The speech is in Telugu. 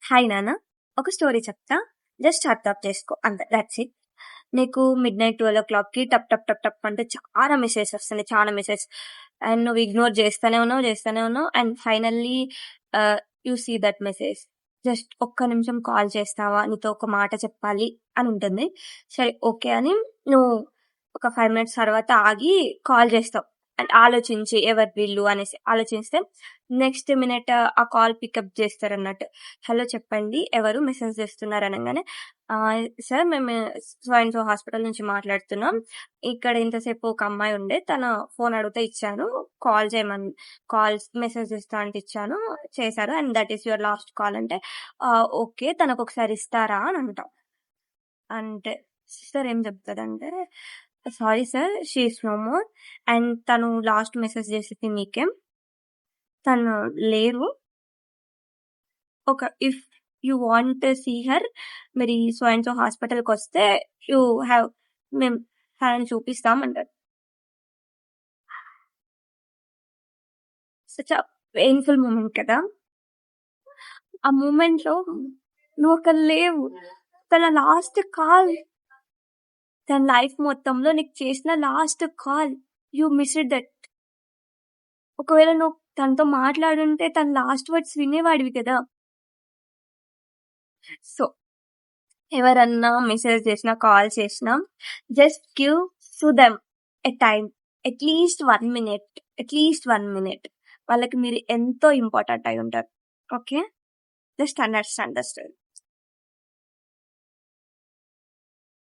హాయ్ నాన్న, ఒక స్టోరీ చెప్తా. జస్ట్ అర్థం చేసుకో అంతే. That's it. నీకు మిడ్‌నైట్ 12:00కి టప్ టప్ టప్ టప్ అంటే చాలా మెసేజెస్ వస్తున్నాయి. చాలా మెసేజెస్. అండ్ నువ్వు ఇగ్నోర్ చేస్తూనే ఉన్నావు. And finally you see that message. Just ఒక్క నిమిషం కాల్ చేస్తావా? నీతో ఒక మాట చెప్పాలి అని ఉంటుంది. సరే ఓకే అని నువ్వు ఒక 5 మినిట్స్ తర్వాత ఆగి కాల్ చేస్తావు. అండ్ ఆలోచించి ఎవరు వీళ్ళు అనేసి ఆలోచిస్తే నెక్స్ట్ మినిట్ ఆ కాల్ పికప్ చేస్తారన్నట్టు. హలో చెప్పండి ఎవరు మెసేజ్ చేస్తున్నారు అనగానే సార్ మేము సో అండ్ సో హాస్పిటల్ నుంచి మాట్లాడుతున్నాం. ఇక్కడ ఇంతసేపు ఒక అమ్మాయి ఉండే తన ఫోన్ అడిగితే ఇచ్చాను. కాల్ చేయమని కాల్స్ మెసేజ్ ఇస్తా అంటే ఇచ్చాను, చేశారు. And that is your last call అంటే ఓకే తనకు ఒకసారి ఇస్తారా అని అంటాం. అంటే సిస్టర్ ఏం చెప్తుందంటే sorry sir she is no more and తను లాస్ట్ మెసేజ్ చేసింది మీకే, తను లేరు. ఒక if you want see her మీరు ఈ సో అండ్ సో హాస్పిటల్కి వస్తే యూ హ్యావ్ మేము తనని చూపిస్తాం అంటారు. సచ్ అ పెయిన్ఫుల్ మూమెంట్ కదా. ఆ మూమెంట్ లో నువ్వు అక్కడ లేవు. తన లాస్ట్ కాల్, తన లైఫ్ మొత్తంలో నీకు చేసిన last call, you missed that. ఒకవేళ నువ్వు తనతో మాట్లాడుంటే తన లాస్ట్ వర్డ్స్ వినేవాడివి కదా. సో ఎవరన్నా మెసేజ్ చేసినా కాల్ చేసినా just give to them a time, at least 1 minute. వాళ్ళకి మీరు ఎంతో ఇంపార్టెంట్ అయి ఉంటారు. Okay, just understand the story.